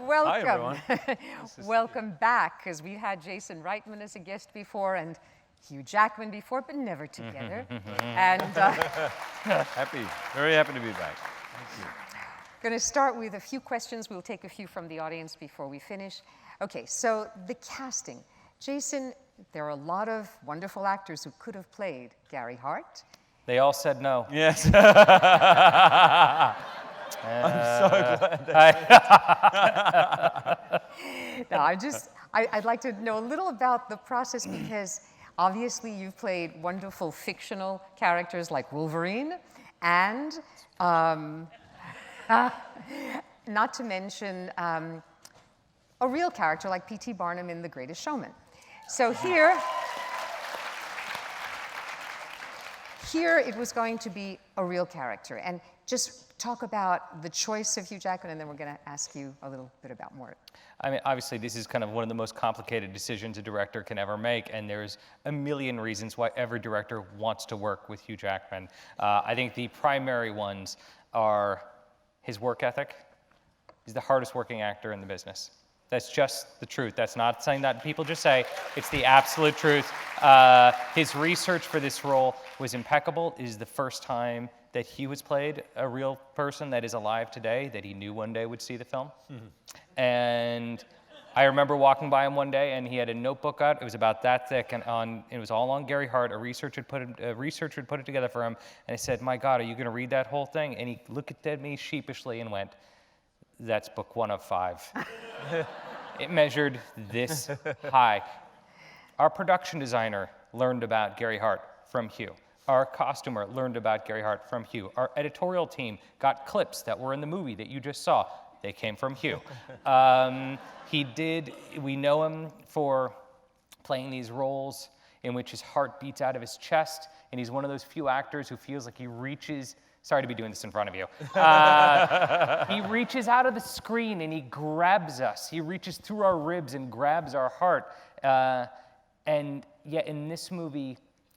Welcome. Hi, everyone. Welcome back, because we had Jason Reitman as a guest before and Hugh Jackman before, but never together. And Very happy to be back. Thank you. going to start with a few questions. We'll take a few from the audience before we finish. Okay, so the casting. Jason, there are a lot of wonderful actors who could have played Gary Hart. They all said no. Yes. I'm so glad. No, I'd like to know a little about the process, because obviously you've played wonderful fictional characters like Wolverine, and not to mention a real character like P.T. Barnum in The Greatest Showman. So here it was going to be a real character. And just talk about the choice of Hugh Jackman, and then we're going to ask you a little bit about more. I mean, obviously, this is kind of one of the most complicated decisions a director can ever make, and there's a million reasons why every director wants to work with Hugh Jackman. I think the primary ones are his work ethic. He's the hardest working actor in the business. That's just the truth. That's not something that people just say. It's the absolute truth. His research for this role was impeccable. It is the first time that Hugh has played a real person that is alive today that he knew one day would see the film. Mm-hmm. And I remember walking by him one day, and he had a notebook out. It was about that thick, and it was all on Gary Hart. A researcher had put it together for him, and I said, "My God, are you going to read that whole thing?" And he looked at me sheepishly and went, "That's book 1 of 5." It measured this high. Our production designer learned about Gary Hart from Hugh. Our costumer learned about Gary Hart from Hugh. Our editorial team got clips that were in the movie that you just saw. They came from Hugh. We know him for playing these roles in which his heart beats out of his chest, and he's one of those few actors who feels like he reaches, sorry to be doing this in front of you. He reaches out of the screen and he grabs us. He reaches through our ribs and grabs our heart. And yet in this movie,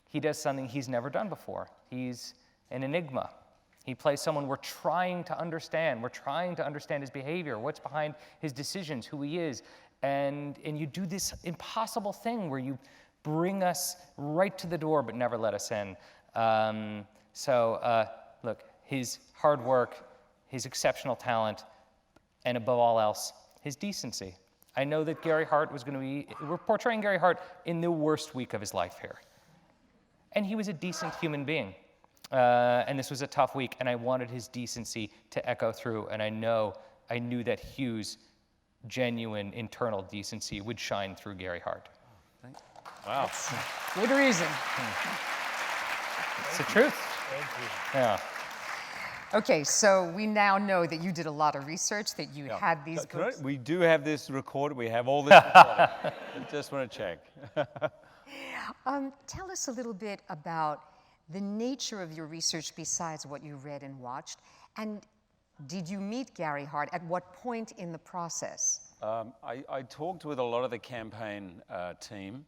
he does something he's never done before. He's an enigma. He plays someone we're trying to understand. We're trying to understand his behavior, what's behind his decisions, who he is. And you do this impossible thing where you bring us right to the door but never let us in. Look, his hard work, his exceptional talent, and above all else, his decency. I know that Gary Hart we're portraying Gary Hart in the worst week of his life here. And he was a decent human being. And this was a tough week, and I wanted his decency to echo through, and I knew that Hugh's genuine internal decency would shine through Gary Hart. Wow. That's good reason. It's the truth. Thank you. Yeah. Okay, so we now know that you did a lot of research, that you had these books. We do have this recorded. We have all this recorded. I just want to check. Tell us a little bit about the nature of your research besides what you read and watched, and did you meet Gary Hart? At what point in the process? I talked with a lot of the campaign team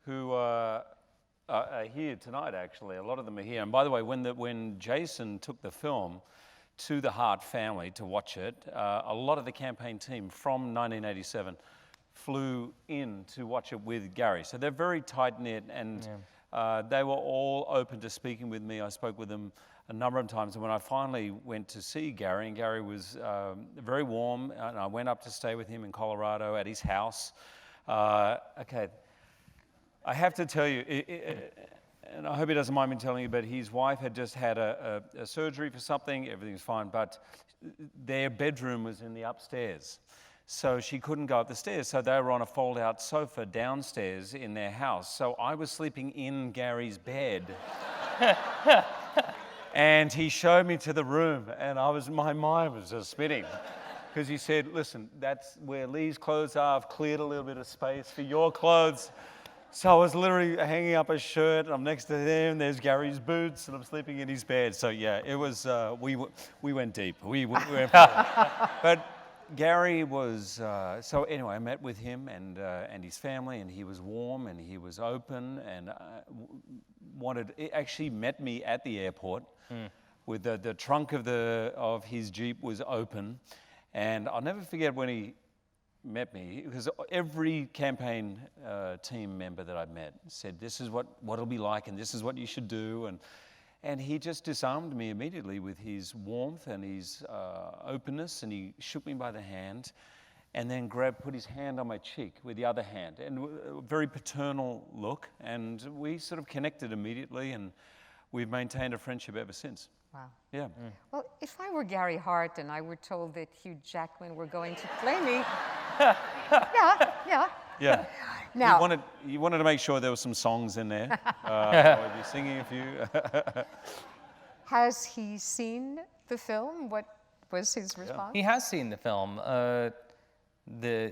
who are here tonight, actually. A lot of them are here. And by the way, when Jason took the film to the Hart family to watch it, a lot of the campaign team from 1987 flew in to watch it with Gary. So they're very tight-knit, and they were all open to speaking with me. I spoke with them a number of times, and when I finally went to see Gary, and Gary was very warm, and I went up to stay with him in Colorado at his house. Okay, I have to tell you, and I hope he doesn't mind me telling you, but his wife had just had a surgery for something. Everything's fine, but their bedroom was in the upstairs. So she couldn't go up the stairs, so they were on a fold-out sofa downstairs in their house. So I was sleeping in Gary's bed. And he showed me to the room, and my mind was just spinning. Because he said, "Listen, that's where Lee's clothes are. I've cleared a little bit of space for your clothes." So I was literally hanging up a shirt, and I'm next to him, there's Gary's boots, and I'm sleeping in his bed. So yeah, it was, we went deep. We went for it. But Gary was, so anyway, I met with him and his family, and he was warm, and he was open, and actually met me at the airport. with the trunk of his Jeep was open. And I'll never forget when he met me, because every campaign team member that I met said, this is what it'll be like, and this is what you should do. And he just disarmed me immediately with his warmth and his openness, and he shook me by the hand, and then put his hand on my cheek with the other hand, and a very paternal look, and we sort of connected immediately, and we've maintained a friendship ever since. Wow. Yeah. Well, if I were Gary Hart and I were told that Hugh Jackman were going to play me, Yeah. Now, you wanted to make sure there were some songs in there. Or you're singing a few. has he seen the film? What was his response? He has seen the film.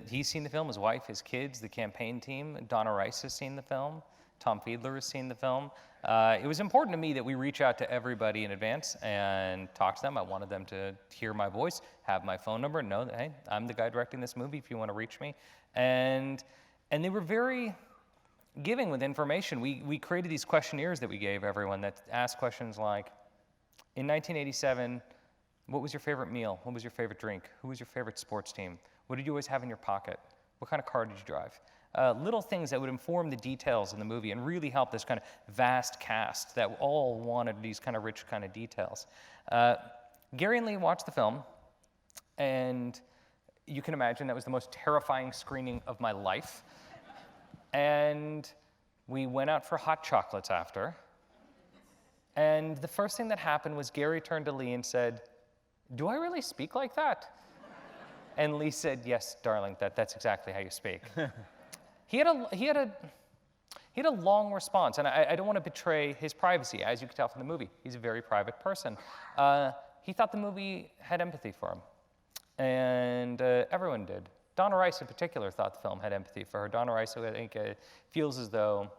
He's seen the film, his wife, his kids, the campaign team. Donna Rice has seen the film. Tom Fiedler has seen the film. It was important to me that we reach out to everybody in advance and talk to them. I wanted them to hear my voice, have my phone number, and know that, hey, I'm the guy directing this movie if you want to reach me. And they were very giving with information. We created these questionnaires that we gave everyone that asked questions like, in 1987, what was your favorite meal? What was your favorite drink? Who was your favorite sports team? What did you always have in your pocket? What kind of car did you drive? Little things that would inform the details in the movie and really help this kind of vast cast that all wanted these kind of rich kind of details. Gary and Lee watched the film, and you can imagine that was the most terrifying screening of my life. And we went out for hot chocolates after. And the first thing that happened was Gary turned to Lee and said, "Do I really speak like that?" And Lee said, "Yes, darling, that's exactly how you speak." He had a long response, and I don't want to betray his privacy, as you can tell from the movie. He's a very private person. He thought the movie had empathy for him, and everyone did. Donna Rice, in particular, thought the film had empathy for her. Donna Rice, I think, feels as though,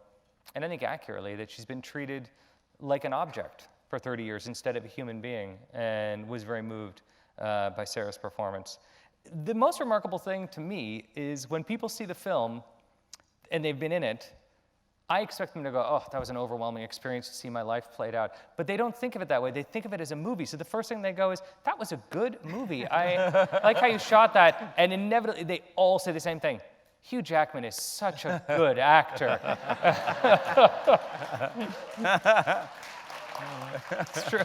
and I think accurately, that she's been treated like an object for 30 years instead of a human being, and was very moved by Sarah's performance. The most remarkable thing to me is when people see the film and they've been in it, I expect them to go, oh, that was an overwhelming experience to see my life played out. But they don't think of it that way. They think of it as a movie. So the first thing they go is, that was a good movie. I like how you shot that. And inevitably, they all say the same thing. Hugh Jackman is such a good actor. It's true.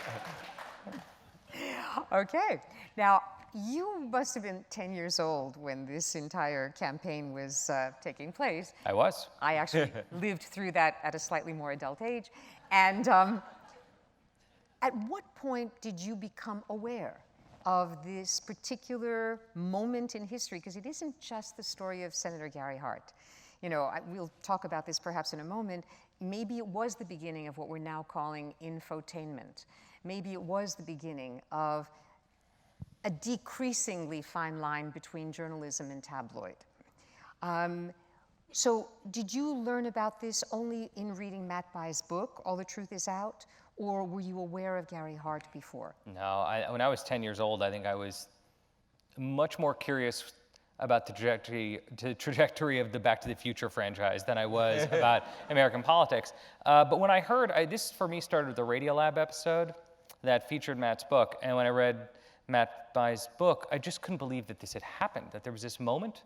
Okay. Now, you must have been 10 years old when this entire campaign was taking place. I was. I actually lived through that at a slightly more adult age. And at what point did you become aware of this particular moment in history? Because it isn't just the story of Senator Gary Hart. You know, we'll talk about this perhaps in a moment. Maybe it was the beginning of what we're now calling infotainment. Maybe it was the beginning of a decreasingly fine line between journalism and tabloid. So did you learn about this only in reading Matt Bai's book, All the Truth Is Out, or were you aware of Gary Hart before? No, when I was 10 years old, I think I was much more curious about the trajectory of the Back to the Future franchise than I was about American politics. But when I heard, this for me started with the Radiolab episode that featured Matt's book, and when I read Matt Bai's book, I just couldn't believe that this had happened, that there was this moment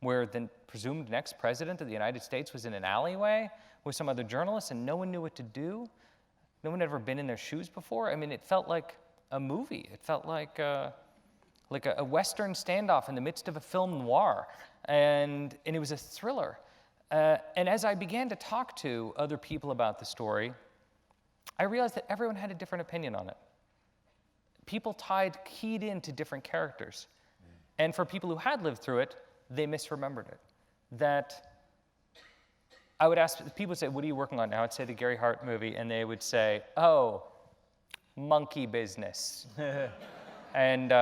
where the presumed next president of the United States was in an alleyway with some other journalists and no one knew what to do. No one had ever been in their shoes before. I mean, it felt like a movie. It felt like a Western standoff in the midst of a film noir. And it was a thriller. And as I began to talk to other people about the story, I realized that everyone had a different opinion on it. People keyed into different characters. And for people who had lived through it, they misremembered it. That I would ask, people would say, what are you working on now? I'd say the Gary Hart movie, and they would say, oh, monkey business. And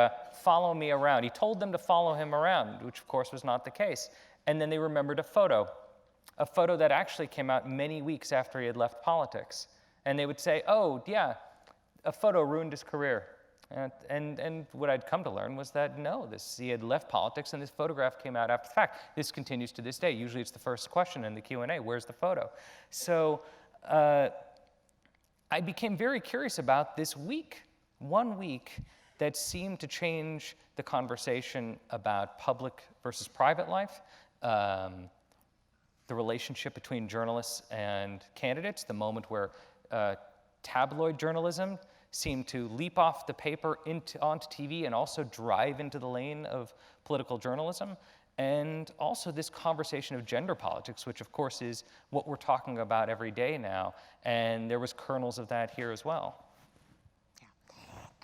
follow me around. He told them to follow him around, which of course was not the case. And then they remembered a photo that actually came out many weeks after he had left politics. And they would say, oh, yeah, a photo ruined his career. And what I'd come to learn was that no, he had left politics and this photograph came out after the fact. This continues to this day. Usually it's the first question in the Q&A, where's the photo? So I became very curious about this week 1 week that seemed to change the conversation about public versus private life, the relationship between journalists and candidates, the moment where tabloid journalism seemed to leap off the paper onto TV and also drive into the lane of political journalism. And also this conversation of gender politics, which of course is what we're talking about every day now. And there was kernels of that here as well. Yeah.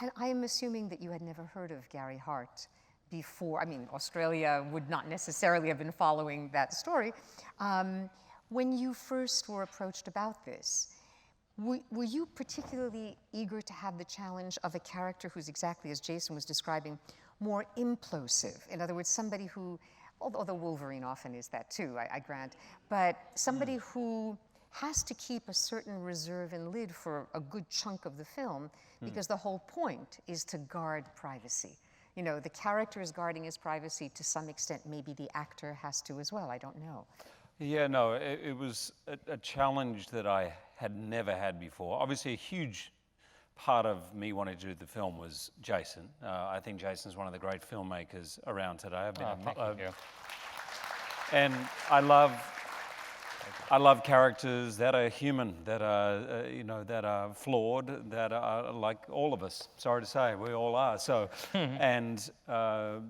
And I am assuming that you had never heard of Gary Hart before. I mean, Australia would not necessarily have been following that story. When you first were approached about this, were you particularly eager to have the challenge of a character who's, exactly as Jason was describing, more implosive? In other words, somebody who, although Wolverine often is that too, I grant, but somebody who has to keep a certain reserve and lid for a good chunk of the film, because the whole point is to guard privacy. You know, the character is guarding his privacy to some extent. Maybe the actor has to as well. I don't know. Yeah, no, it was a challenge that I had never had before. Obviously, a huge part of me wanting to do the film was Jason. I think Jason's one of the great filmmakers around today. Thank you. And I love characters that are human, that are that are flawed, that are like all of us. Sorry to say, we all are. So, and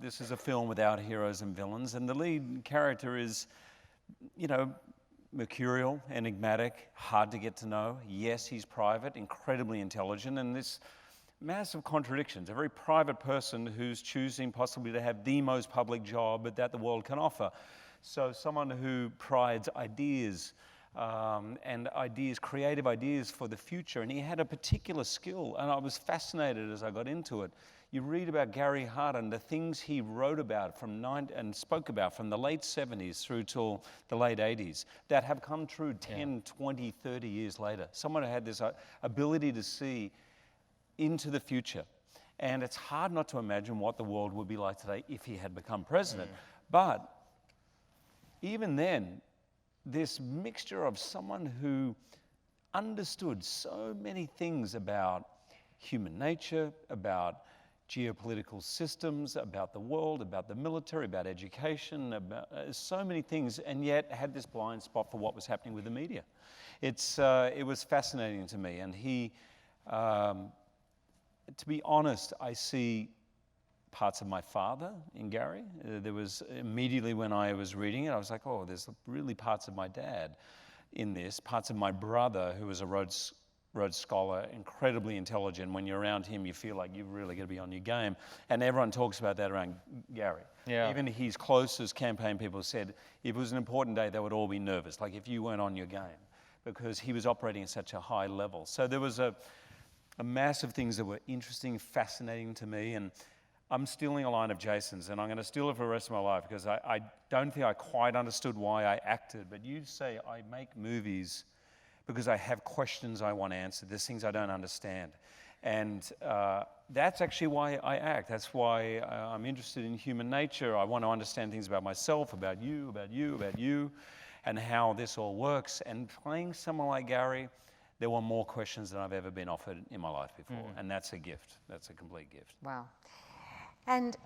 this is a film without heroes and villains, and the lead character is, mercurial, enigmatic, hard to get to know. Yes, he's private, incredibly intelligent, and this massive contradictions. A very private person who's choosing possibly to have the most public job that the world can offer. So someone who prides ideas and ideas, creative ideas for the future. And he had a particular skill, and I was fascinated as I got into it. You read about Gary Hart and the things he wrote about and spoke about from the late 70s through till the late 80s that have come true 10, 20, 30 years later. Someone who had this ability to see into the future. And it's hard not to imagine what the world would be like today if he had become president. But even then, this mixture of someone who understood so many things about human nature, about geopolitical systems, about the world, about the military, about education, about so many things, and yet had this blind spot for what was happening with the media. It was fascinating to me, and he, to be honest, I see parts of my father in Gary. There was immediately when I was reading it, I was like, oh, there's really parts of my dad in this, parts of my brother, who was a Rhodes Scholar, incredibly intelligent. When you're around him, you feel like you've really got to be on your game. And everyone talks about that around Gary. Yeah. Even his closest campaign people said if it was an important day, they would all be nervous, like if you weren't on your game, because he was operating at such a high level. So there was a massive things that were interesting, fascinating to me. And I'm stealing a line of Jason's, and I'm going to steal it for the rest of my life, because I don't think I quite understood why I acted. But you say I make movies because I have questions I want answered. There's things I don't understand. And that's actually why I act. That's why I'm interested in human nature. I want to understand things about myself, about you, and how this all works. And playing someone like Gary, there were more questions than I've ever been offered in my life before. And that's a gift. That's a complete gift. Wow. And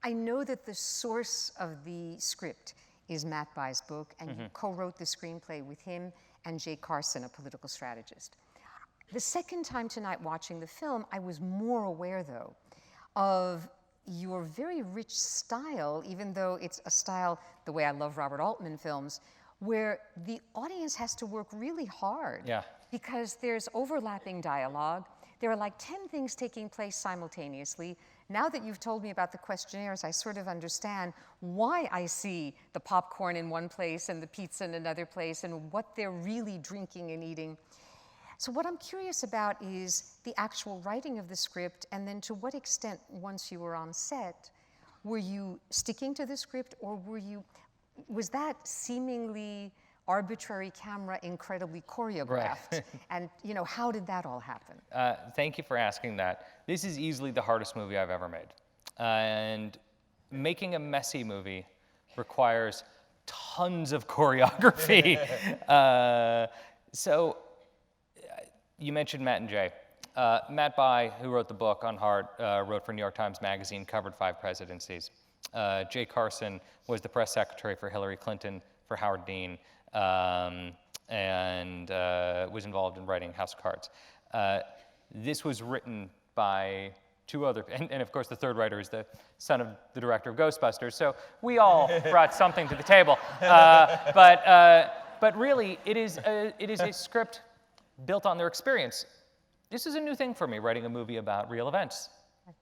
I know that the source of the script is Matt Bai's book, and you co-wrote the screenplay with him and Jay Carson, a political strategist. The second time tonight watching the film, I was more aware, though, of your very rich style, even though it's a style, the way I love Robert Altman films, where the audience has to work really hard. Yeah. Because there's overlapping dialogue. There are like 10 things taking place simultaneously. Now that you've told me about the questionnaires, I sort of understand why I see the popcorn in one place and the pizza in another place and what they're really drinking and eating. So what I'm curious about is the actual writing of the script, and then to what extent, once you were on set, were you sticking to the script, or was that seemingly arbitrary camera incredibly choreographed? Right. And how did that all happen? Thank you for asking that. This is easily the hardest movie I've ever made. And making a messy movie requires tons of choreography. So you mentioned Matt and Jay. Matt Bai, who wrote the book on Hart, wrote for New York Times Magazine, covered 5 presidencies. Jay Carson was the press secretary for Hillary Clinton, for Howard Dean, and was involved in writing House of Cards. This was written by 2 other, and of course the third writer is the son of the director of Ghostbusters, so we all brought something to the table. But really, it is a script built on their experience. This is a new thing for me, writing a movie about real events.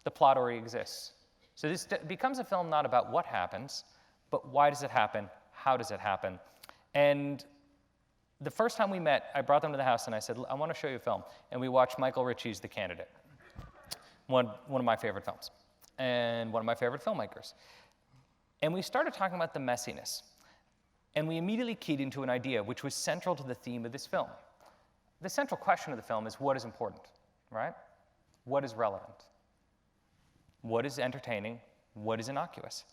The plot already exists. So this becomes a film not about what happens, but why does it happen? How does it happen? And the first time we met, I brought them to the house and I said, I want to show you a film. And we watched Michael Ritchie's The Candidate, one of my favorite films, and one of my favorite filmmakers. And we started talking about the messiness. And we immediately keyed into an idea which was central to the theme of this film. The central question of the film is what is important, right? What is relevant? What is entertaining? What is innocuous?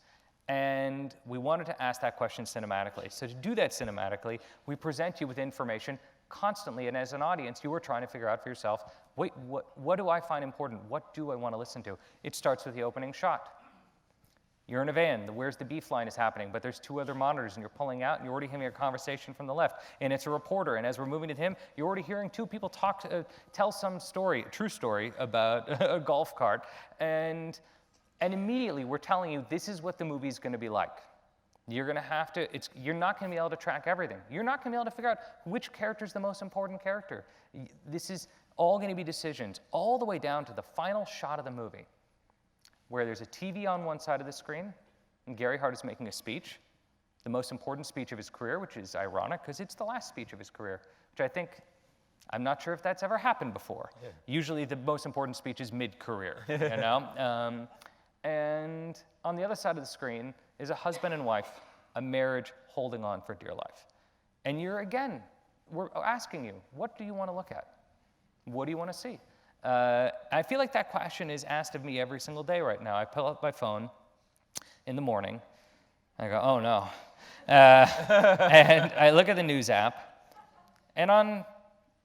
And we wanted to ask that question cinematically. So to do that cinematically, we present you with information constantly, and as an audience, you are trying to figure out for yourself, wait, what do I find important? What do I want to listen to? It starts with the opening shot. You're in a van, the where's the beef line is happening, but there's 2 other monitors and you're pulling out and you're already hearing a conversation from the left, and it's a reporter, and as we're moving to him, you're already hearing 2 people tell some story, a true story about a golf cart, and immediately we're telling you this is what the movie's going to be like. You're going to have to, you're not going to be able to track everything. You're not going to be able to figure out which character is the most important character. This is all going to be decisions, all the way down to the final shot of the movie, where there's a TV on one side of the screen, and Gary Hart is making a speech, the most important speech of his career, which is ironic because it's the last speech of his career, which I'm not sure if that's ever happened before. Yeah. Usually the most important speech is mid-career, you know? And on the other side of the screen is a husband and wife, a marriage holding on for dear life. And we're asking you, what do you want to look at? What do you want to see? I feel like that question is asked of me every single day right now. I pull out my phone in the morning. I go, oh no. And I look at the news app. And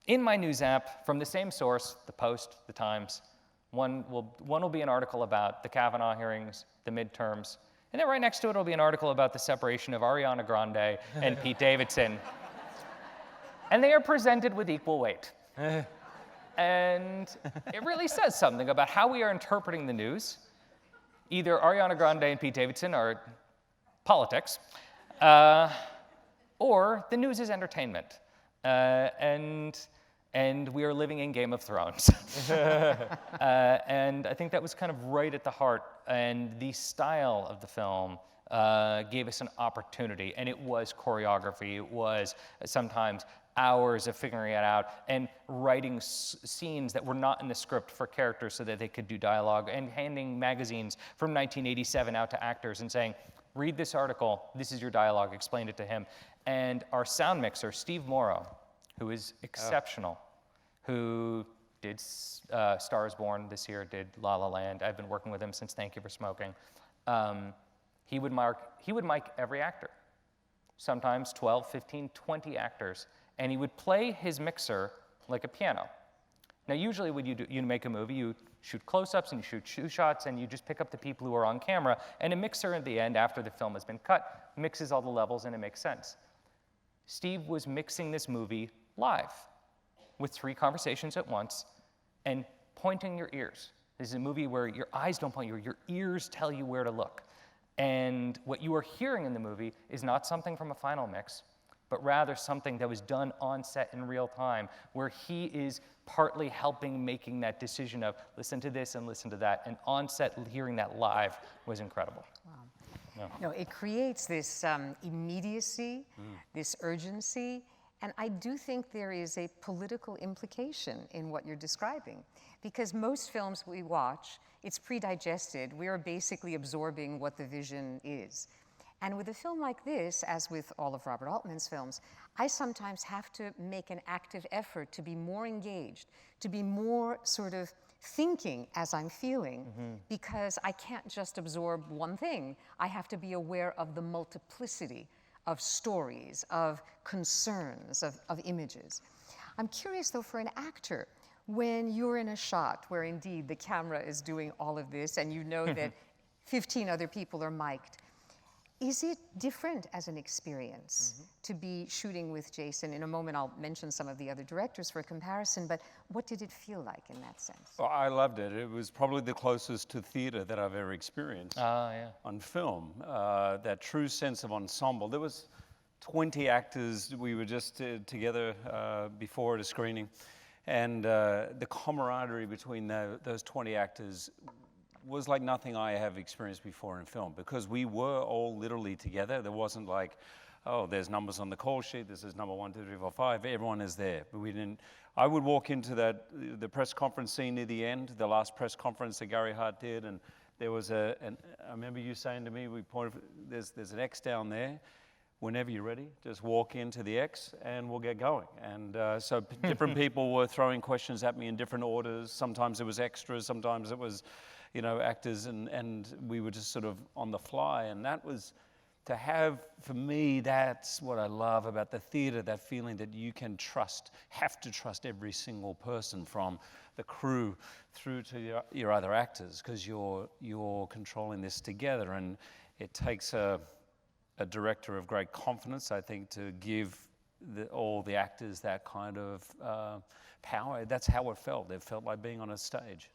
in my news app, from the same source, the Post, the Times, one will be an article about the Kavanaugh hearings, the midterms. And then right next to it will be an article about the separation of Ariana Grande and Pete Davidson. And they are presented with equal weight. And it really says something about how we are interpreting the news. Either Ariana Grande and Pete Davidson are politics, or the news is entertainment. And we are living in Game of Thrones. And I think that was kind of right at the heart. And the style of the film gave us an opportunity. And it was choreography. It was sometimes hours of figuring it out and writing scenes that were not in the script for characters so that they could do dialogue, and handing magazines from 1987 out to actors and saying, read this article, this is your dialogue, explain it to him. And our sound mixer, Steve Morrow, who is exceptional, who did Star is Born this year, did La La Land. I've been working with him since Thank You for Smoking. He would mic every actor, sometimes 12, 15, 20 actors, and he would play his mixer like a piano. Now, usually when you make a movie, you shoot close-ups and you shoot shoe shots, and you just pick up the people who are on camera, and a mixer at the end, after the film has been cut, mixes all the levels, and it makes sense. Steve was mixing this movie live with 3 conversations at once and pointing your ears. This is a movie where your eyes don't point you, your ears tell you where to look. And what you are hearing in the movie is not something from a final mix, but rather something that was done on set in real time, where he is partly helping making that decision of listen to this and listen to that. And on set, hearing that live was incredible. Wow. Yeah. No, it creates this immediacy, this urgency, and I do think there is a political implication in what you're describing. Because most films we watch, it's pre-digested. We are basically absorbing what the vision is. And with a film like this, as with all of Robert Altman's films, I sometimes have to make an active effort to be more engaged, to be more sort of thinking as I'm feeling, because I can't just absorb one thing. I have to be aware of the multiplicity of stories, of concerns, of images. I'm curious, though, for an actor, when you're in a shot where indeed the camera is doing all of this and you know that 15 other people are mic'd, is it different as an experience to be shooting with Jason? In a moment, I'll mention some of the other directors for comparison, but what did it feel like in that sense? Well, I loved it. It was probably the closest to theater that I've ever experienced on film. That true sense of ensemble. There was 20 actors. We were just together before at a screening, and the camaraderie between those 20 actors was like nothing I have experienced before in film, because we were all literally together. There wasn't like, oh, there's numbers on the call sheet, this is number 1, 2, 3, 4, 5, everyone is there. But we didn't, I would walk into the press conference scene near the end, the last press conference that Gary Hart did, and there was I remember you saying to me, we pointed, there's an X down there. Whenever you're ready, just walk into the X and we'll get going. And so different people were throwing questions at me in different orders. Sometimes it was extras, sometimes it was, you know, actors, and we were just sort of on the fly. And that was, to have, for me, that's what I love about the theater, that feeling that you can trust, have to trust every single person, from the crew through to your other actors, because you're controlling this together. And it takes a director of great confidence, I think, to give all the actors that kind of power. That's how it felt. It felt like being on a stage.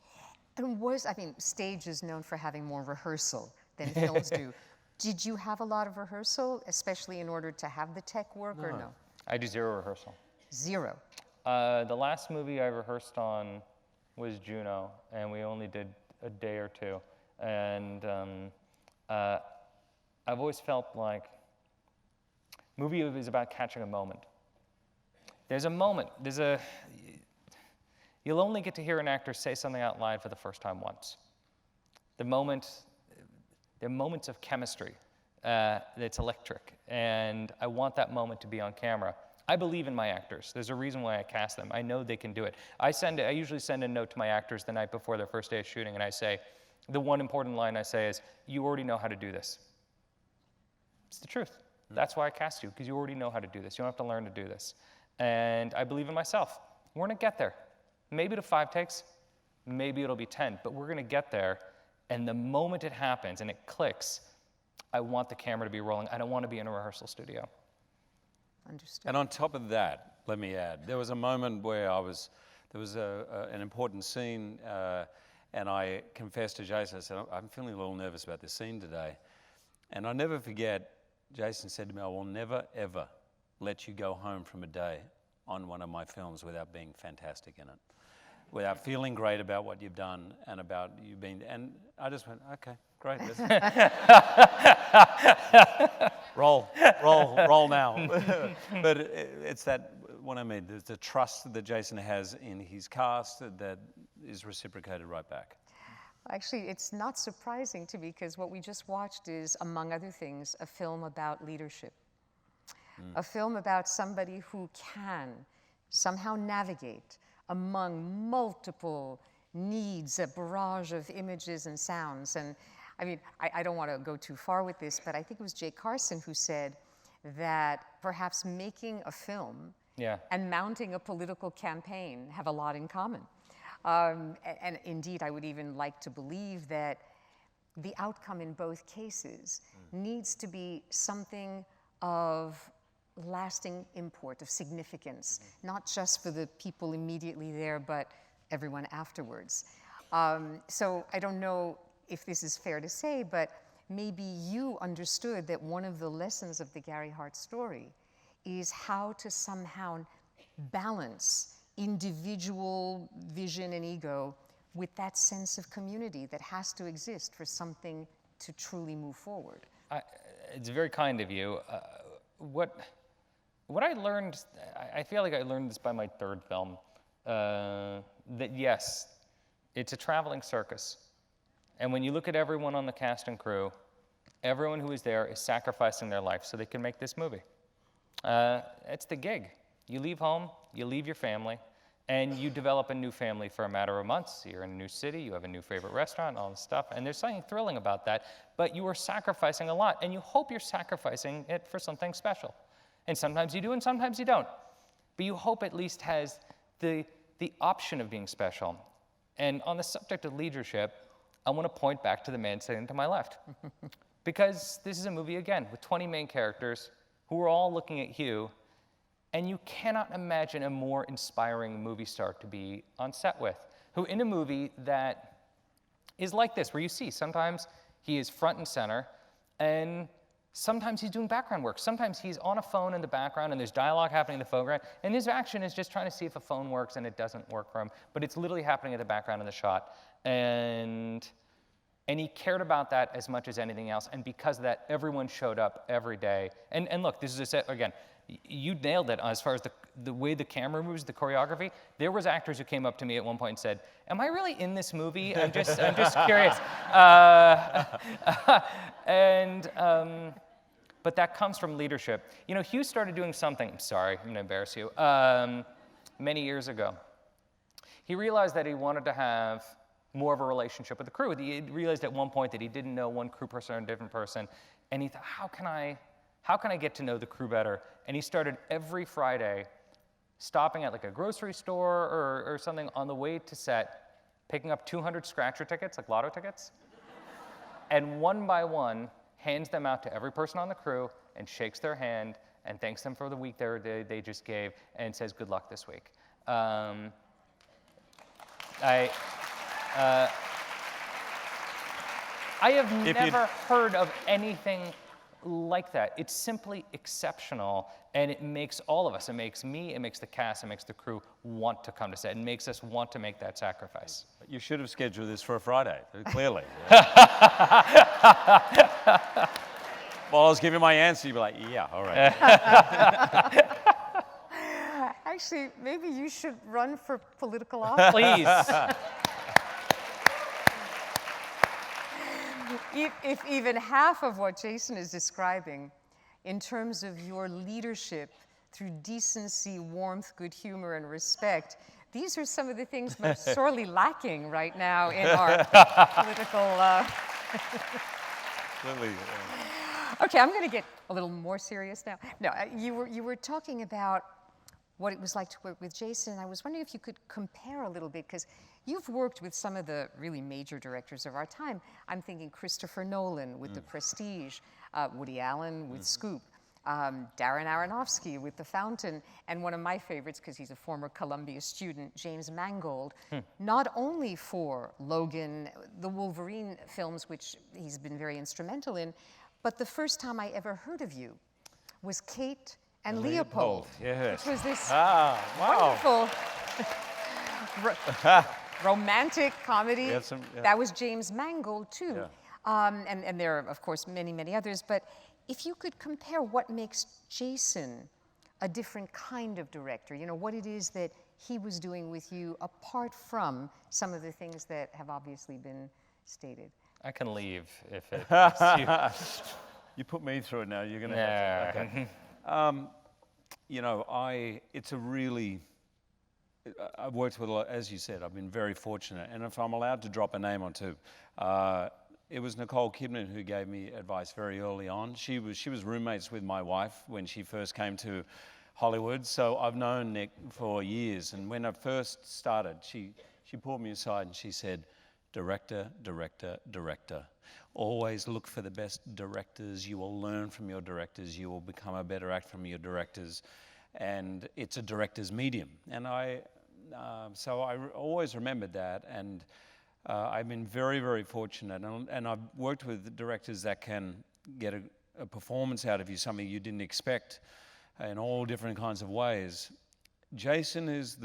And I mean, stage is known for having more rehearsal than films do. Did you have a lot of rehearsal, especially in order to have the tech work, or no? I do zero rehearsal. Zero? The last movie I rehearsed on was Juno, and we only did a day or two. And I've always felt like movie is about catching a moment. There's a moment, you'll only get to hear an actor say something out loud for the first time once. There are moments of chemistry that's electric, and I want that moment to be on camera. I believe in my actors. There's a reason why I cast them. I know they can do it. I usually send a note to my actors the night before their first day of shooting, and I say, the one important line I say is, you already know how to do this. It's the truth. That's why I cast you, because you already know how to do this. You don't have to learn to do this. And I believe in myself. We're going to get there. Maybe it'll 5 takes, maybe it'll be 10, but we're going to get there. And the moment it happens and it clicks, I want the camera to be rolling. I don't want to be in a rehearsal studio. Understood. And on top of that, let me add, there was a moment where there was an important scene, and I confessed to Jason, I said, I'm feeling a little nervous about this scene today. And I'll never forget, Jason said to me, I will never, ever let you go home from a day on one of my films without being fantastic in it, without feeling great about what you've done and about you being, and I just went, okay, great. roll now. But it's that, what I mean, the trust that Jason has in his cast that is reciprocated right back. Actually, it's not surprising to me, because what we just watched is, among other things, a film about leadership. A film about somebody who can somehow navigate among multiple needs, a barrage of images and sounds. And I mean, I don't want to go too far with this, but I think it was Jay Carson who said that perhaps making a film and mounting a political campaign have a lot in common. And indeed, I would even like to believe that the outcome in both cases needs to be something of lasting import, of significance, not just for the people immediately there, but everyone afterwards. So I don't know if this is fair to say, but maybe you understood that one of the lessons of the Gary Hart story is how to somehow balance individual vision and ego with that sense of community that has to exist for something to truly move forward. It's very kind of you. What I learned, I feel like I learned this by my third film, that yes, it's a traveling circus. And when you look at everyone on the cast and crew, everyone who is there is sacrificing their life so they can make this movie. It's the gig. You leave home, you leave your family, and you develop a new family for a matter of months. You're in a new city, you have a new favorite restaurant, all this stuff, and there's something thrilling about that, but you are sacrificing a lot, and you hope you're sacrificing it for something special. And sometimes you do, and sometimes you don't. But you hope at least has the the option of being special. And on the subject of leadership, I want to point back to the man sitting to my left. Because this is a movie, again, with 20 main characters who are all looking at Hugh, and you cannot imagine a more inspiring movie star to be on set with, who in a movie that is like this, where you see sometimes he is front and center, and sometimes he's doing background work. Sometimes he's on a phone in the background, and there's dialogue happening in the foreground, and his action is just trying to see if a phone works, and it doesn't work for him, but it's literally happening in the background of the shot. And he cared about that as much as anything else, and because of that, everyone showed up every day. And look, this is a set, again, you nailed it as far as the way the camera moves, the choreography. There was actors who came up to me at one point and said, "Am I really in this movie? I'm just curious." But that comes from leadership. You know, Hugh started doing something, I'm sorry, I'm gonna embarrass you, many years ago. He realized that he wanted to have more of a relationship with the crew. He realized at one point that he didn't know one crew person or a different person, and he thought, how can I get to know the crew better? And he started every Friday stopping at like a grocery store or something on the way to set, picking up 200 scratcher tickets, like lotto tickets, and one by one hands them out to every person on the crew and shakes their hand and thanks them for the week they just gave and says good luck this week. I have never heard of anything like that. It's simply exceptional, and it makes all of us, it makes me, it makes the cast, it makes the crew want to come to set. It makes us want to make that sacrifice. You should have scheduled this for a Friday, clearly. Well, I was giving my answer, you'd be like, yeah, all right. Actually, maybe you should run for political office. Please. If even half of what Jason is describing in terms of your leadership through decency, warmth, good humor, and respect, these are some of the things most sorely lacking right now in our political... Okay, I'm going to get a little more serious now. No, you were talking about what it was like to work with Jason. I was wondering if you could compare a little bit, because you've worked with some of the really major directors of our time. I'm thinking Christopher Nolan with The Prestige, Woody Allen with Scoop, Darren Aronofsky with The Fountain, and one of my favorites, because he's a former Columbia student, James Mangold, not only for Logan, the Wolverine films, which he's been very instrumental in, but the first time I ever heard of you was Kate and Leopold. Yes. Which was this wow. wonderful romantic comedy. Yeah. That was James Mangold, too. Yeah. And there are, of course, many, many others. But if you could compare what makes Jason a different kind of director, you know, what it is that he was doing with you apart from some of the things that have obviously been stated. I can leave if it makes you. You put me through it now, you're going to Yeah. have to. Okay. You know, it's a really, I've worked with a lot, as you said, I've been very fortunate. And if I'm allowed to drop a name or two, it was Nicole Kidman who gave me advice very early on. She was roommates with my wife when she first came to Hollywood. So I've known Nick for years. And when I first started, she pulled me aside and she said, director, director, director. Always look for the best directors. You will learn from your directors. You will become a better actor from your directors. And it's a director's medium. And so I always remembered that. And I've been very, very fortunate. And I've worked with directors that can get a performance out of you, something you didn't expect in all different kinds of ways. Jason is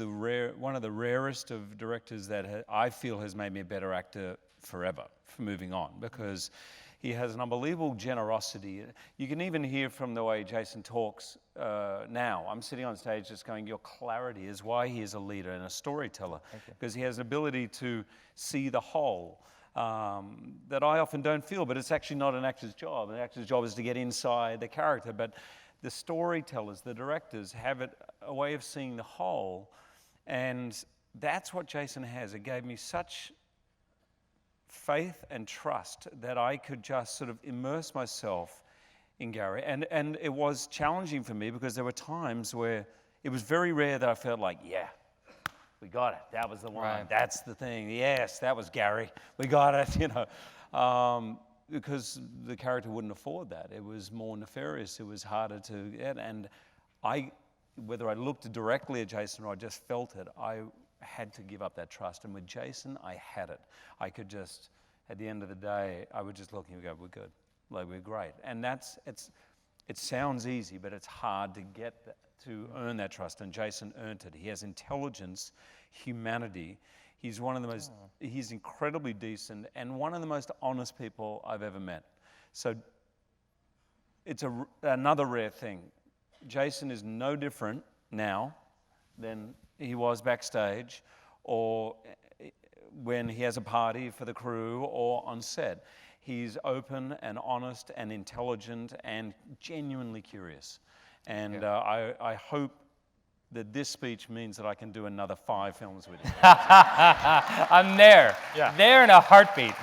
one of the rarest of directors that I feel has made me a better actor forever, for moving on, because he has an unbelievable generosity. You can even hear from the way Jason talks now. I'm sitting on stage just going, your clarity is why he is a leader and a storyteller, because he has an ability to see the whole that I often don't feel, but it's actually not an actor's job. An actor's job is to get inside the character, but the storytellers, the directors, have a way of seeing the whole, and that's what Jason has. It gave me such faith and trust that I could just sort of immerse myself in Gary. And it was challenging for me because there were times where it was very rare that I felt like, yeah, we got it. That was the one. Right. That's the thing. Yes, that was Gary. We got it, you know. Because the character wouldn't afford that. It was more nefarious. It was harder to get. And whether I looked directly at Jason or I just felt it, I had to give up that trust. And with Jason, I had it. I could just, at the end of the day, I would just look and go, we're good. Like, we're great. And it sounds easy, but it's hard to get that, to earn that trust. And Jason earned it. He has intelligence, humanity. He's one of the most, he's incredibly decent and one of the most honest people I've ever met. So it's another rare thing. Jason is no different now than he was backstage or when he has a party for the crew or on set. He's open and honest and intelligent and genuinely curious. And I hope that this speech means that I can do another 5 films with him. I'm there. Yeah. There in a heartbeat.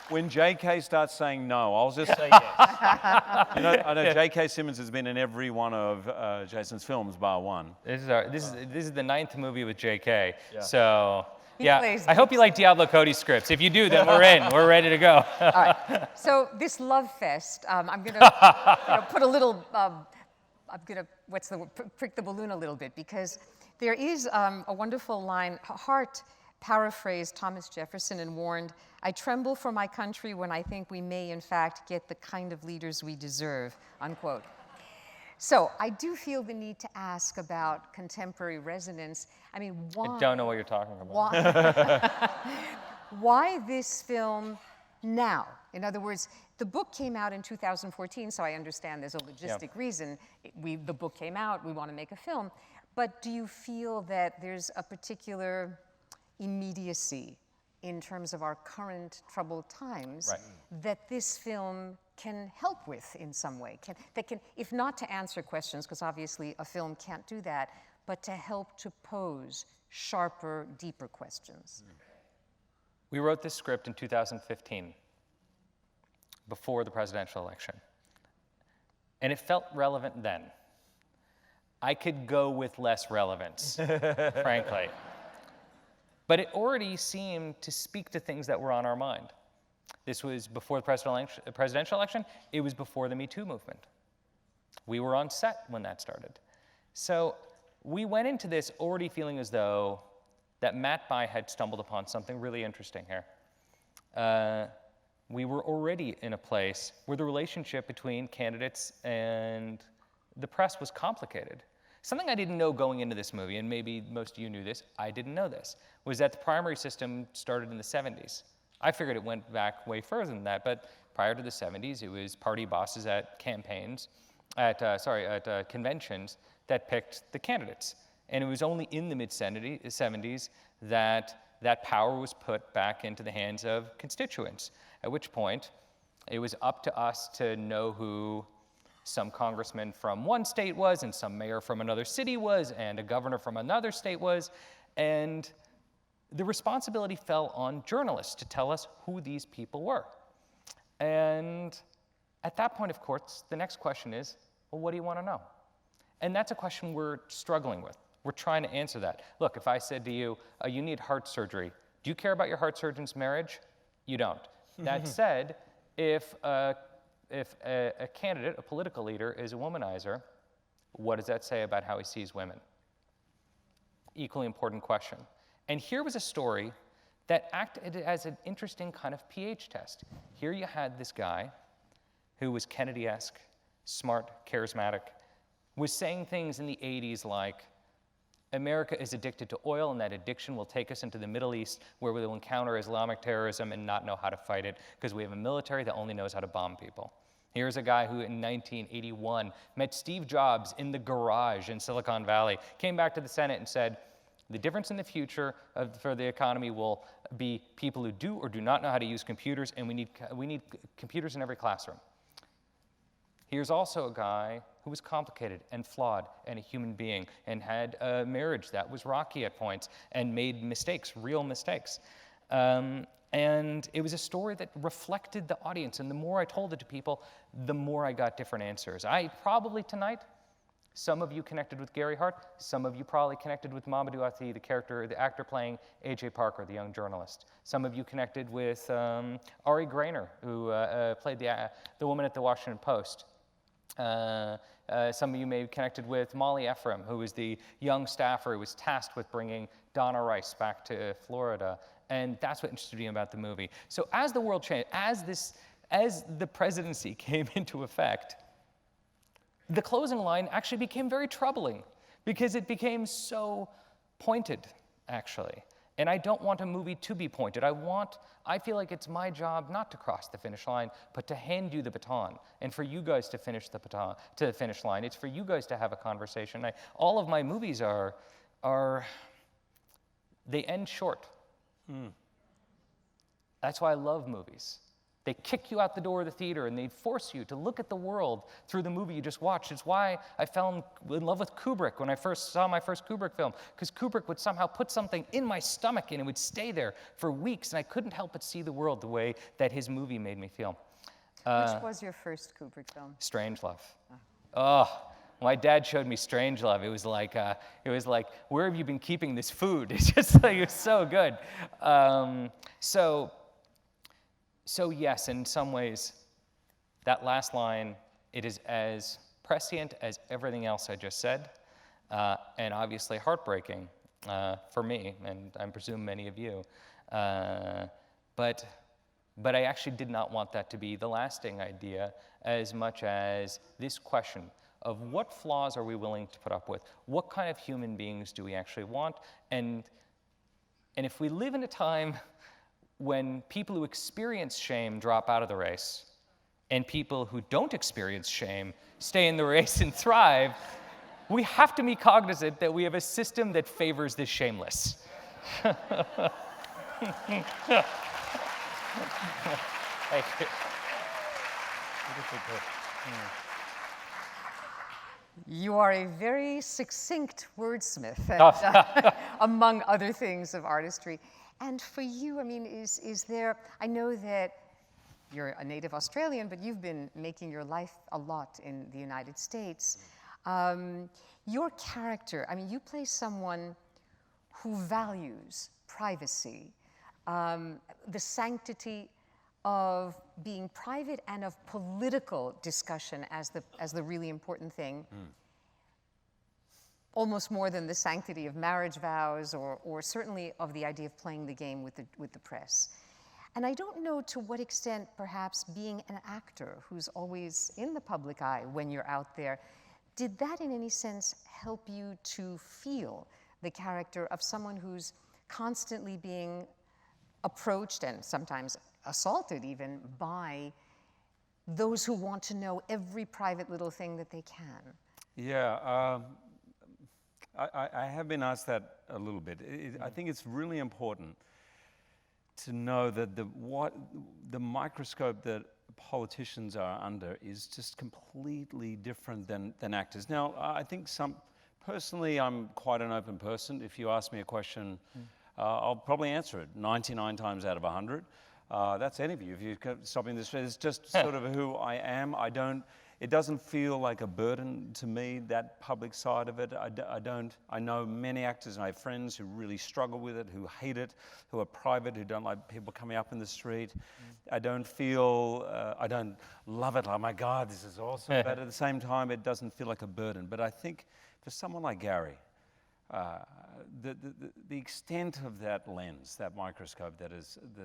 When J.K. starts saying no, I'll just say yes. You know, I know J.K. Simmons has been in every one of Jason's films, bar one. This is the 9th movie with J.K. Yeah. So, He yeah, plays I hope you like Diablo Cody's scripts. If you do, then we're in. We're ready to go. All right. So this love fest, I'm going to put a little, I'm going to, what's the word, prick the balloon a little bit, because there is a wonderful line. Hart paraphrased Thomas Jefferson and warned, "I tremble for my country when I think we may, in fact, get the kind of leaders we deserve," unquote. So I do feel the need to ask about contemporary resonance. I mean, why? I don't know what you're talking about. Why this film now? In other words, the book came out in 2014, so I understand there's a logistic reason. The book came out, we want to make a film. But do you feel that there's a particular immediacy in terms of our current troubled times that this film can help with in some way? That can, if not to answer questions, because obviously a film can't do that, but to help to pose sharper, deeper questions. We wrote this script in 2015, before the presidential election. And it felt relevant then. I could go with less relevance, frankly. But it already seemed to speak to things that were on our mind. This was before the presidential election. It was before the Me Too movement. We were on set when that started. So we went into this already feeling as though that Matt Bai had stumbled upon something really interesting here. We were already in a place where the relationship between candidates and the press was complicated. Something I didn't know going into this movie, and maybe most of you knew this, I didn't know this, was that the primary system started in the 70s. I figured it went back way further than that, but prior to the 70s, it was party bosses at campaigns, at conventions that picked the candidates. And it was only in the mid-70s that that power was put back into the hands of constituents, at which point it was up to us to know who some congressman from one state was, and some mayor from another city was, and a governor from another state was, and the responsibility fell on journalists to tell us who these people were. And at that point, of course, the next question is, well, what do you want to know? And that's a question we're struggling with. We're trying to answer that. Look, if I said to you, you need heart surgery, do you care about your heart surgeon's marriage? You don't. That said, if a candidate, a political leader, is a womanizer, what does that say about how he sees women? Equally important question. And here was a story that acted as an interesting kind of pH test. Here you had this guy who was Kennedy-esque, smart, charismatic, was saying things in the 80s like, America is addicted to oil, and that addiction will take us into the Middle East, where we will encounter Islamic terrorism and not know how to fight it, because we have a military that only knows how to bomb people. Here's a guy who in 1981 met Steve Jobs in the garage in Silicon Valley, came back to the Senate and said, the difference in the future for the economy will be people who do or do not know how to use computers, and we need computers in every classroom. Here's also a guy who was complicated and flawed and a human being and had a marriage that was rocky at points and made mistakes, real mistakes. And it was a story that reflected the audience, and the more I told it to people, the more I got different answers. I probably tonight Some of you connected with Gary Hart. Some of you probably connected with Mamadou Athie, the actor playing A.J. Parker, the young journalist. Some of you connected with Ari Grainer, who played the woman at the Washington Post. Some of you may have connected with Molly Ephraim, who was the young staffer who was tasked with bringing Donna Rice back to Florida. And that's what interested me about the movie. So as the world changed, as the presidency came into effect, the closing line actually became very troubling because it became so pointed, actually. And I don't want a movie to be pointed. I feel like it's my job not to cross the finish line, but to hand you the baton, and for you guys to finish the baton to the finish line. It's for you guys to have a conversation. All of my movies they end short. That's why I love movies. They kick you out the door of the theater and they force you to look at the world through the movie you just watched. It's why I fell in love with Kubrick when I first saw my first Kubrick film, because Kubrick would somehow put something in my stomach and it would stay there for weeks, and I couldn't help but see the world the way that his movie made me feel. Which was your first Kubrick film? Strangelove. Oh, my dad showed me Strangelove. It was like, where have you been keeping this food? It's just like, it was so good. So yes, in some ways, that last line, it is as prescient as everything else I just said, and obviously heartbreaking for me, and I presume many of you. But I actually did not want that to be the lasting idea as much as this question of what flaws are we willing to put up with? What kind of human beings do we actually want? And if we live in a time when people who experience shame drop out of the race and people who don't experience shame stay in the race and thrive, we have to be cognizant that we have a system that favors the shameless. Thank you. You are a very succinct wordsmith, and, among other things of artistry. And for you, I mean, is there, I know that you're a native Australian, but you've been making your life a lot in the United States. Your character, I mean, you play someone who values privacy, the sanctity of being private and of political discussion as the really important thing. Almost more than the sanctity of marriage vows or certainly of the idea of playing the game with the press. And I don't know to what extent perhaps being an actor who's always in the public eye when you're out there, did that in any sense help you to feel the character of someone who's constantly being approached and sometimes assaulted even by those who want to know every private little thing that they can? Yeah. I have been asked that a little bit. I think it's really important to know that the microscope that politicians are under is just completely different than actors. Now, I think personally, I'm quite an open person. If you ask me a question, I'll probably answer it 99 times out of 100. That's any of you. If you stop in this, it's just sort of who I am. It doesn't feel like a burden to me, that public side of it. I know many actors, and I have friends who really struggle with it, who hate it, who are private, who don't like people coming up in the street. I don't love it, oh my God, this is awesome. But at the same time, it doesn't feel like a burden. But I think for someone like Gary, the extent of that lens, that microscope that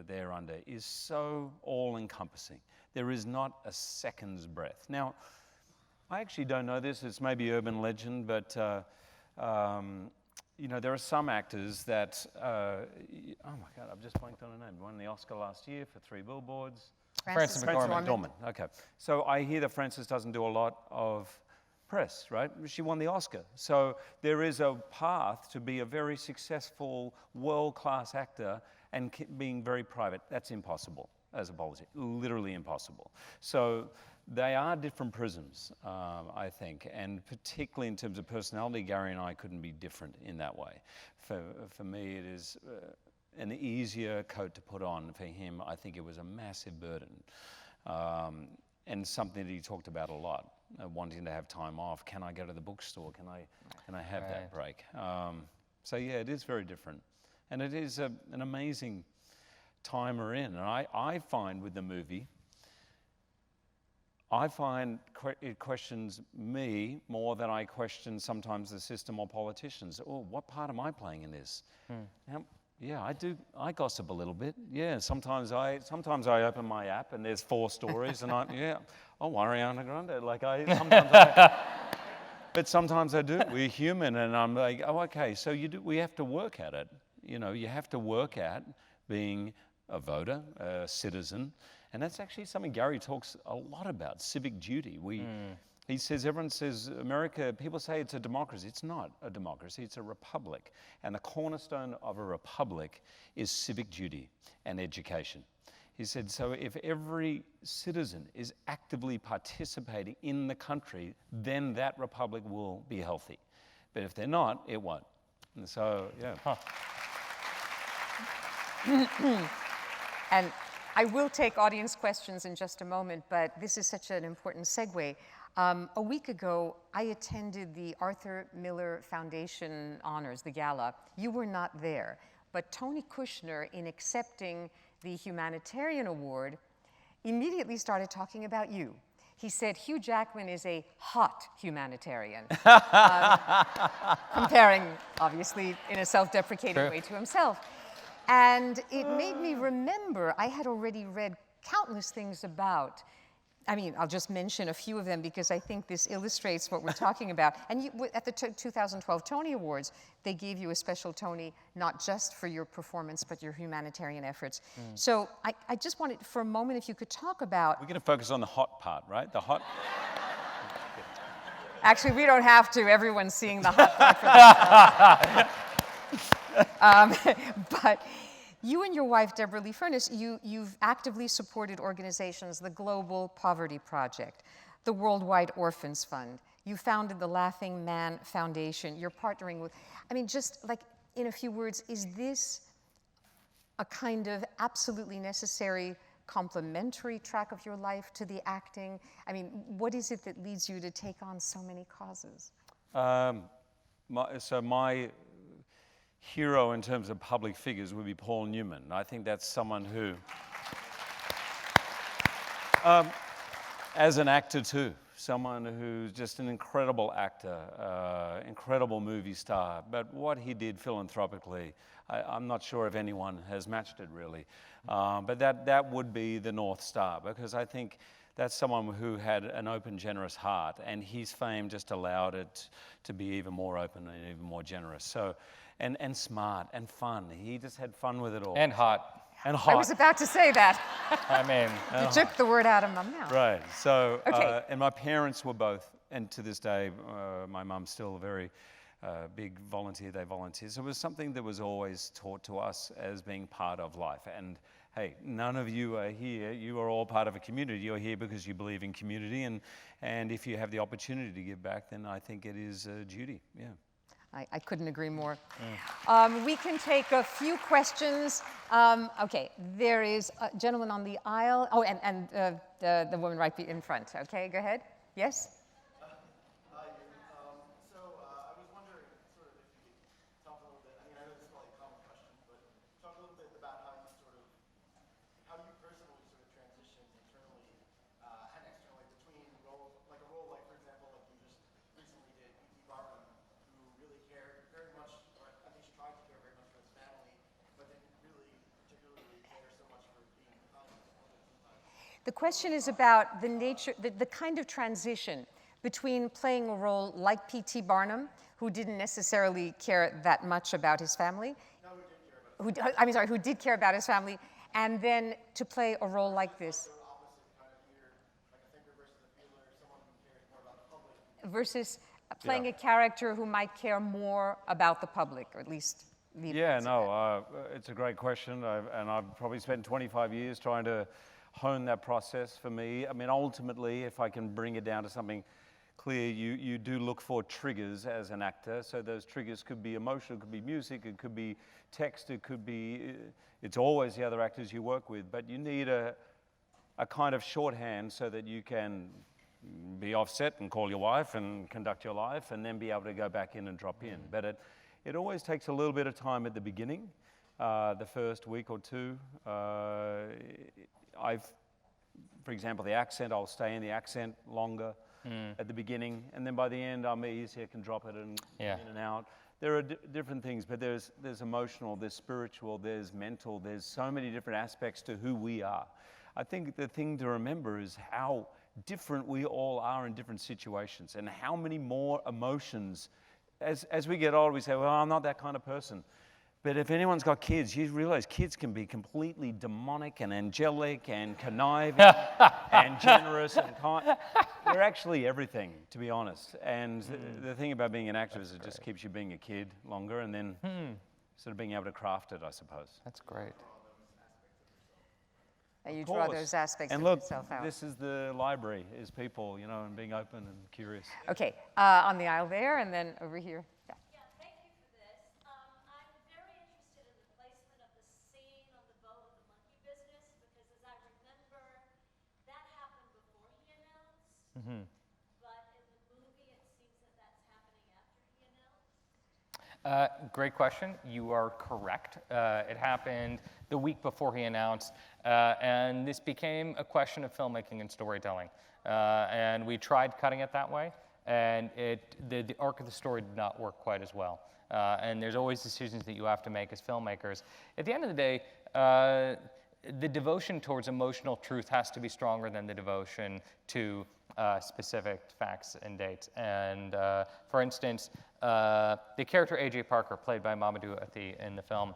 they're under, is so all-encompassing. There is not a second's breath. Now, I actually don't know this. It's maybe urban legend, but you know, there are some actors that. Oh my God, I've just blanked on her name. Won the Oscar last year for 3 Billboards. Frances McDormand. Okay, so I hear that Frances doesn't do a lot of press, right? She won the Oscar. So there is a path to be a very successful, world-class actor and being very private. That's impossible as a politician, literally impossible. So they are different prisms, I think, and particularly in terms of personality, Gary and I couldn't be different in that way. For me, it is an easier coat to put on. For him, I think it was a massive burden. and something that he talked about a lot, wanting to have time off. Can I go to the bookstore? Can I have that break? So yeah, it is very different. And it is an amazing time we're in. And I find with the movie, it questions me more than I question sometimes the system or politicians. Oh, what part am I playing in this? Now, yeah, I do. I gossip a little bit. Yeah, sometimes I open my app and there's 4 stories, and Ariana Grande. But sometimes I do. We're human, and I'm like, oh, okay. So we have to work at it. You know, you have to work at being a voter, a citizen, and that's actually something Gary talks a lot about, civic duty. He says, everyone says, America, people say it's a democracy. It's not a democracy, it's a republic. And the cornerstone of a republic is civic duty and education. He said, so if every citizen is actively participating in the country, then that republic will be healthy. But if they're not, it won't. And so, yeah. And I will take audience questions in just a moment, but this is such an important segue. A week ago, I attended the Arthur Miller Foundation Honors, the gala. You were not there, but Tony Kushner, in accepting the Humanitarian Award, immediately started talking about you. He said Hugh Jackman is a hot humanitarian, comparing, obviously, in a self-deprecating way to himself. And it made me remember, I had already read countless things about, I mean, I'll just mention a few of them because I think this illustrates what we're talking about. And at the 2012 Tony Awards, they gave you a special Tony, not just for your performance, but your humanitarian efforts. So I just wanted, for a moment, if you could talk about... We're going to focus on the hot part, right? The hot... Actually, we don't have to. Everyone's seeing the hot part for themselves. But you and your wife, Deborah Lee Furness, you've actively supported organizations, the Global Poverty Project, the Worldwide Orphans Fund. You founded the Laughing Man Foundation. You're partnering with, I mean, just like in a few words, is this a kind of absolutely necessary complementary track of your life to the acting? I mean, what is it that leads you to take on so many causes? My hero in terms of public figures would be Paul Newman. I think that's someone who, as an actor too, someone who's just an incredible actor, incredible movie star, but what he did philanthropically, I'm not sure if anyone has matched it really. But that would be the North Star, because I think that's someone who had an open, generous heart, and his fame just allowed it to be even more open and even more generous. So, and smart and fun. He just had fun with it all. And hot. And hot. I was about to say that. I mean, you took the word out of my mouth. Right. So, okay. And my parents were both, and to this day, my mum's still a very big volunteer. They volunteer. So it was something that was always taught to us as being part of life. And hey, none of you are here. You are all part of a community. You're here because you believe in community, and if you have the opportunity to give back, then I think it is a duty. Yeah. I couldn't agree more. We can take a few questions. Okay, there is a gentleman on the aisle. Oh, and the woman right in front. Okay, go ahead. Yes? Hi, so I was wondering sort of if you could talk a little bit, I mean, I know this is probably a common question, but talk a little bit about how you personally sort of transitioned internally and externally between roles, like a role like, for example, like you just recently did, P.T. Barnum, who really cared very much, or at least tried to care very much for his family, but didn't really particularly care so much for being kind to others sometimes. The question is about the nature, the kind of transition between playing a role like P.T. Barnum, who didn't necessarily care that much about his family. No, who did care about his family. Who did care about his family, and then to play a role like this. The opposite kind of here, like a thinker versus a feeler, someone who cares more about the public. Versus playing a character who might care more about the public, or at least the Yeah, no, it's a great question, and I've probably spent 25 years trying to hone that process for me. I mean, ultimately, if I can bring it down to something clear, you do look for triggers as an actor. So those triggers could be emotional, it could be music, it could be text, it could be, it's always the other actors you work with, but you need a a kind of shorthand so that you can be offset and call your wife and conduct your life and then be able to go back in and drop in. But it always takes a little bit of time at the beginning, the first week or two. For example, the accent, I'll stay in the accent longer at the beginning, and then by the end I'm easier, can drop it and in and out. There are different things, but there's emotional, there's spiritual, there's mental, there's so many different aspects to who we are. I think the thing to remember is how different we all are in different situations, and how many more emotions. As we get older, we say, well, I'm not that kind of person. But if anyone's got kids, you realize kids can be completely demonic and angelic and conniving and generous and kind. We're actually everything, to be honest. And the thing about being an actor is it just keeps you being a kid longer, and then sort of being able to craft it, I suppose. That's great. You draw those aspects and of look, yourself out. this is the library, is people, and being open and curious. Okay, on the aisle there, and then over here. Yeah. Yeah, thank you for this. I'm very interested in the placement of the scene on the boat of the monkey business, because as I remember, that happened before he announced, but in the movie it seems that that's happening after he announced. Great question. You are correct. It happened the week before he announced, and this became a question of filmmaking and storytelling. And we tried cutting it that way, and the arc of the story did not work quite as well. And there's always decisions that you have to make as filmmakers. At the end of the day, the devotion towards emotional truth has to be stronger than the devotion to specific facts and dates. And for instance, the character A.J. Parker, played by Mamadou Athie in the film,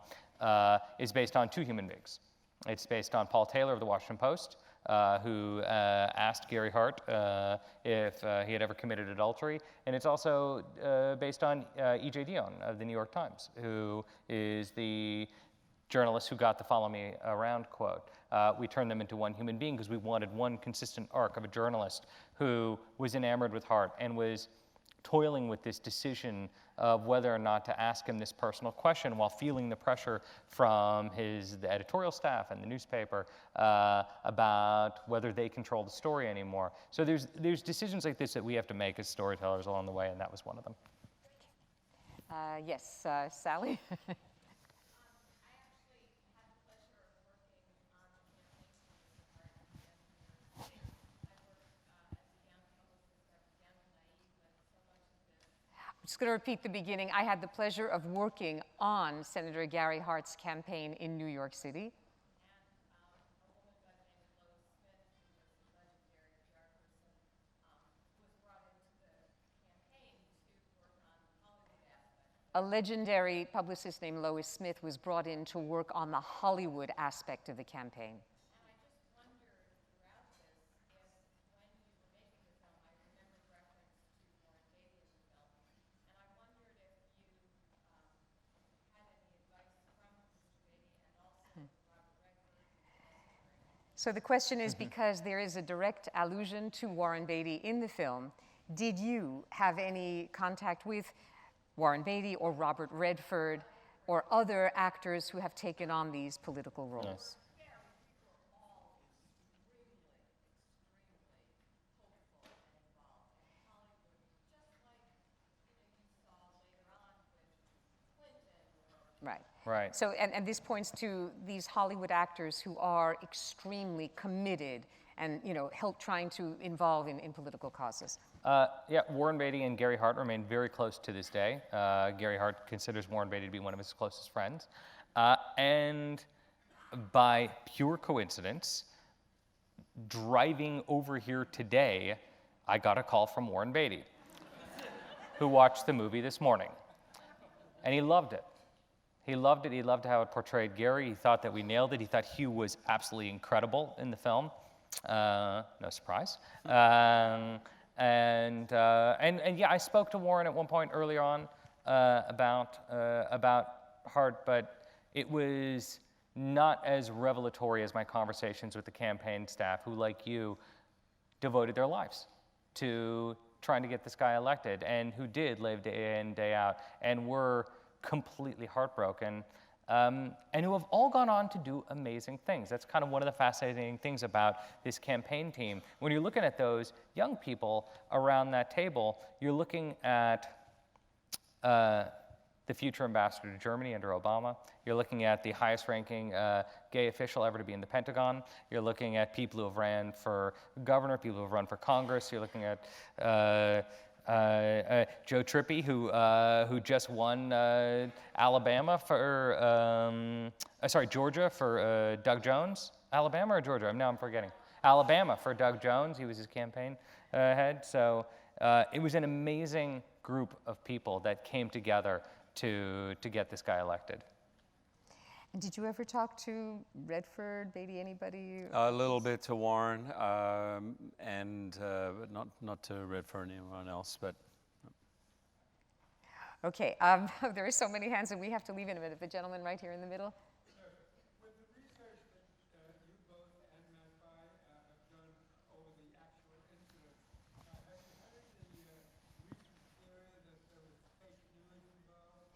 is based on two human beings. It's based on Paul Taylor of the Washington Post, who asked Gary Hart if he had ever committed adultery. And it's also based on E.J. Dionne of the New York Times, who is the journalist who got the "follow me around" quote. We turned them into one human being because we wanted one consistent arc of a journalist who was enamored with Hart and was toiling with this decision of whether or not to ask him this personal question while feeling the pressure from the editorial staff and the newspaper about whether they control the story anymore. So there's decisions like this that we have to make as storytellers along the way, and that was one of them. Yes, Sally? I'm just going to repeat the beginning. I had the pleasure of working on Senator Gary Hart's campaign in New York City. A legendary publicist named Lois Smith was brought in to work on the Hollywood aspect of the campaign. So the question is, because there is a direct allusion to Warren Beatty in the film, did you have any contact with Warren Beatty or Robert Redford or other actors who have taken on these political roles? Yes. Right. Right. So, and this points to these Hollywood actors who are extremely committed and, help trying to involve in political causes. Yeah, Warren Beatty and Gary Hart remain very close to this day. Gary Hart considers Warren Beatty to be one of his closest friends. And by pure coincidence, driving over here today, I got a call from Warren Beatty, who watched the movie this morning. And he loved it. He loved it. He loved how it portrayed Gary. He thought that we nailed it. He thought Hugh was absolutely incredible in the film. No surprise. And yeah, I spoke to Warren at one point earlier on about Hart, but it was not as revelatory as my conversations with the campaign staff, who, like you, devoted their lives to trying to get this guy elected, and who did live day in, day out, and were completely heartbroken and who have all gone on to do amazing things. That's kind of one of the fascinating things about this campaign team. When you're looking at those young people around that table, you're looking at the future ambassador to Germany under Obama. You're looking at the highest ranking gay official ever to be in the Pentagon. You're looking at people who have ran for governor, people who have run for Congress. You're looking at Joe Trippi, who just won Alabama for, Georgia for Doug Jones. Alabama or Georgia? Now I'm forgetting. Alabama for Doug Jones. He was his campaign head. So it was an amazing group of people that came together to get this guy elected. And did you ever talk to Redford, Beatty, anybody? A little bit to Warren, and not to Redford or anyone else, but. Okay, there are so many hands, and we have to leave in a minute. The gentleman right here in the middle. With the research that you both and Matt Bai have done over the actual incident, have you had any recent theory that there was fake news involved?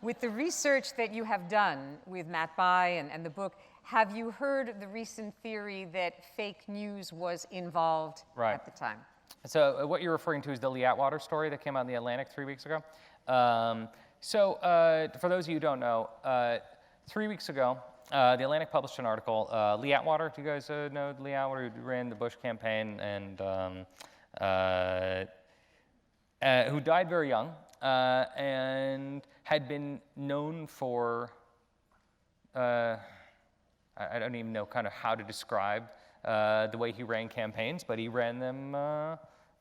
With the research that you have done with Matt Bai and the book, have you heard the recent theory that fake news was involved at the time? So what you're referring to is the Lee Atwater story that came out in the Atlantic 3 weeks ago. For those of you who don't know, 3 weeks ago, the Atlantic published an article. Lee Atwater, do you guys know Lee Atwater, who ran the Bush campaign and who died very young and had been known for, I don't even know kind of how to describe the way he ran campaigns, but he ran them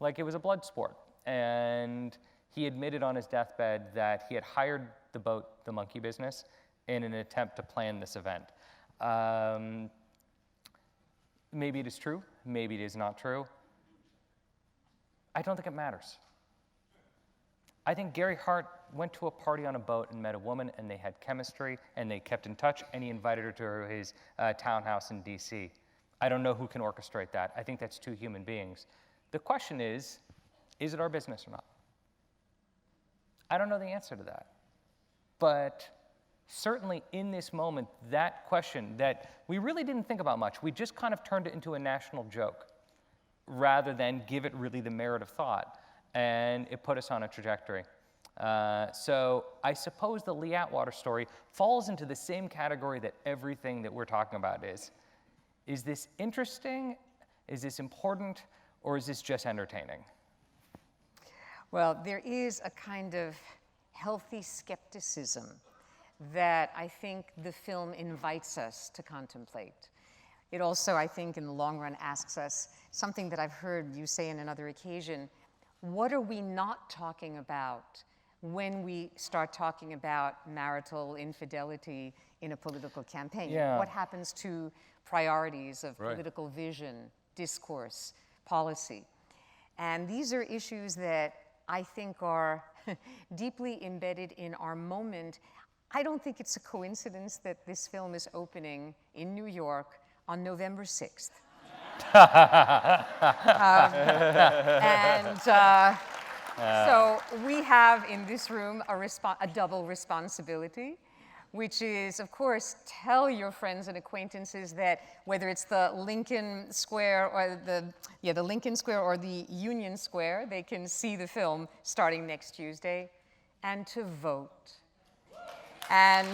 like it was a blood sport. And he admitted on his deathbed that he had hired the boat, the monkey business, in an attempt to plan this event. Maybe it is true, maybe it is not true. I don't think it matters. I think Gary Hart went to a party on a boat and met a woman, and they had chemistry, and they kept in touch, and he invited her to his townhouse in DC. I don't know who can orchestrate that. I think that's two human beings. The question is it our business or not? I don't know the answer to that. But certainly in this moment, that question that we really didn't think about much, we just kind of turned it into a national joke rather than give it really the merit of thought. And it put us on a trajectory. So I suppose the Lee Atwater story falls into the same category that everything that we're talking about is. Is this interesting? Is this important? Or is this just entertaining? Well, there is a kind of healthy skepticism that I think the film invites us to contemplate. It also, I think, in the long run asks us something that I've heard you say in another occasion: what are we not talking about when we start talking about marital infidelity in a political campaign? Yeah. What happens to priorities of political vision, discourse, policy? And these are issues that I think are deeply embedded in our moment. I don't think it's a coincidence that this film is opening in New York on November 6th. So we have in this room a double responsibility, which is, of course, tell your friends and acquaintances that whether it's the Lincoln Square or the Lincoln Square or the Union Square, they can see the film starting next Tuesday, and to vote. And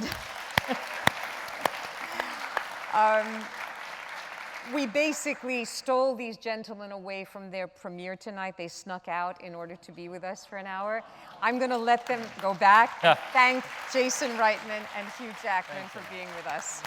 we basically stole these gentlemen away from their premiere tonight. They snuck out in order to be with us for an hour. I'm going to let them go back. Thank Jason Reitman and Hugh Jackman for being with us.